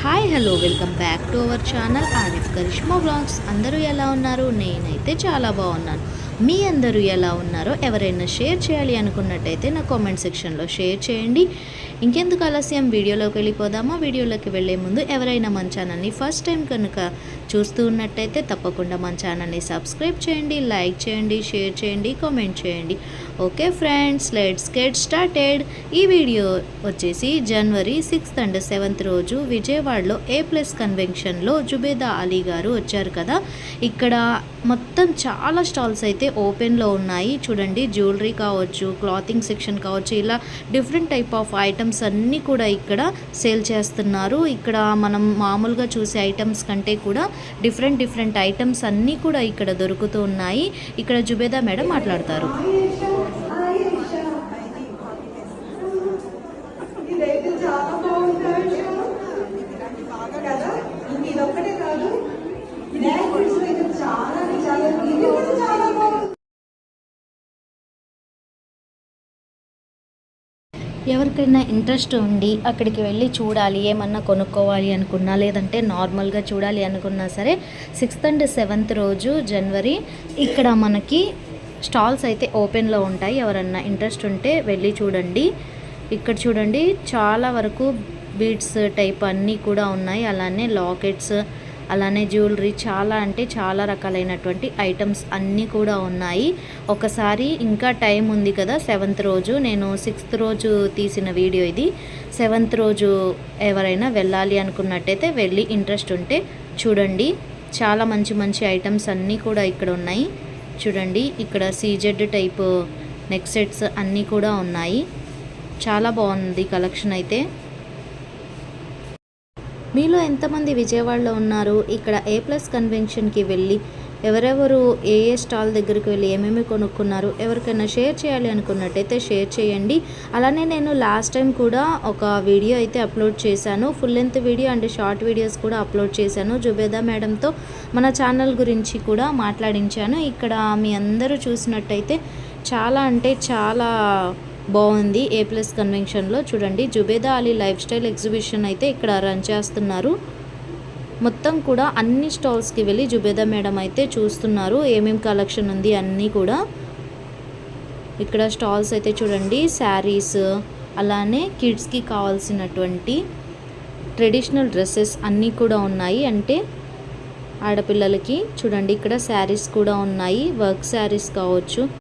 Hi hello welcome back to our channel Arif Karishma vlogs. అందరూ ఎలా ఉన్నారు? నేనైతే చాలా బాగున్నాను. మీ అందరూ ఎలా ఉన్నారో ఎవరైనా షేర్ చేయాలి అనుకున్నట్టయితే నా కామెంట్ సెక్షన్లో షేర్ చేయండి. ఇంకెందుకు ఆలస్యం, వీడియోలోకి వెళ్ళిపోదామా? వీడియోలోకి వెళ్ళే ముందు ఎవరైనా మన ఛానల్ని ఫస్ట్ టైం కనుక చూస్తూ ఉన్నట్టయితే తప్పకుండా మన ఛానల్ని సబ్స్క్రైబ్ చేయండి, లైక్ చేయండి, షేర్ చేయండి, కామెంట్ చేయండి. Okay friends, let's get started. ఈ వీడియో వచ్చేసి జనవరి 6th and 7th రోజు విజయవాడలో A+ కన్వెన్షన్లో జుబేదా అలీ గారు వచ్చారు కదా. ఇక్కడ మొత్తం చాలా స్టాల్స్ అయితే ఓపెన్లో ఉన్నాయి. చూడండి, జ్యువెలరీ కావచ్చు, క్లాతింగ్ సెక్షన్ కావచ్చు, ఇలా డిఫరెంట్ టైప్ ఆఫ్ ఐటమ్స్ అన్నీ కూడా ఇక్కడ సేల్ చేస్తున్నారు. ఇక్కడ మనం మామూలుగా చూసే ఐటమ్స్ కంటే కూడా డిఫరెంట్ ఐటమ్స్ అన్నీ కూడా ఇక్కడ దొరుకుతూ ఉన్నాయి. ఇక్కడ జుబేదా మేడం మాట్లాడతారు. ఎవరికైనా ఇంట్రెస్ట్ ఉండి అక్కడికి వెళ్ళి చూడాలి, ఏమన్నా కొనుక్కోవాలి అనుకున్నా, లేదంటే నార్మల్గా చూడాలి అనుకున్నా సరే 6th and 7th రోజు జనవరి ఇక్కడ మనకి స్టాల్స్ అయితే ఓపెన్లో ఉంటాయి. ఎవరన్నా ఇంట్రెస్ట్ ఉంటే వెళ్ళి చూడండి. ఇక్కడ చూడండి, చాలా వరకు బీడ్స్ టైప్ అన్నీ కూడా ఉన్నాయి. అలానే లాకెట్స్, అలానే జ్యువెలరీ, చాలా అంటే చాలా రకాలైనటువంటి ఐటమ్స్ అన్నీ కూడా ఉన్నాయి. ఒకసారి ఇంకా టైం ఉంది కదా, 7th రోజు, నేను 6th రోజు తీసిన వీడియో ఇది. 7th రోజు ఎవరైనా వెళ్ళాలి అనుకున్నట్టయితే వెళ్ళి ఇంట్రెస్ట్ ఉంటే చూడండి. చాలా మంచి ఐటమ్స్ అన్నీ కూడా ఇక్కడ ఉన్నాయి. చూడండి, ఇక్కడ CZ టైప్ నెక్ సెట్స్ అన్నీ కూడా ఉన్నాయి. చాలా బాగుంది కలెక్షన్ అయితే. మీలో ఎంతమంది విజయవాడలో ఉన్నారు? ఇక్కడ A+ కన్వెన్షన్కి వెళ్ళి ఎవరెవరు ఏ స్టాల్ దగ్గరికి వెళ్ళి ఏమేమి కొనుక్కున్నారు? ఎవరికైనా షేర్ చేయాలి అనుకున్నట్టయితే షేర్ చేయండి. అలానే నేను లాస్ట్ టైం కూడా ఒక వీడియో అయితే అప్లోడ్ చేశాను. Full length video and short videos కూడా అప్లోడ్ చేశాను. జుబేదా మేడంతో మన ఛానల్ గురించి కూడా మాట్లాడించాను. ఇక్కడ మీ అందరూ చూసినట్టయితే చాలా అంటే చాలా బాగుంది. A+ కన్వెన్షన్లో చూడండి, Zubeda Ali life style exhibition అయితే ఇక్కడ రన్ చేస్తున్నారు. మొత్తం కూడా అన్ని స్టాల్స్కి వెళ్ళి జుబేదా మేడం అయితే చూస్తున్నారు ఏమేమి కలెక్షన్ ఉంది అన్నీ కూడా. ఇక్కడ స్టాల్స్ అయితే చూడండి, శారీస్, అలానే కిడ్స్కి కావాల్సినటువంటి ట్రెడిషనల్ డ్రెస్సెస్ అన్నీ కూడా ఉన్నాయి. అంటే ఆడపిల్లలకి చూడండి, ఇక్కడ శారీస్ కూడా ఉన్నాయి, వర్క్ శారీస్ కావచ్చు.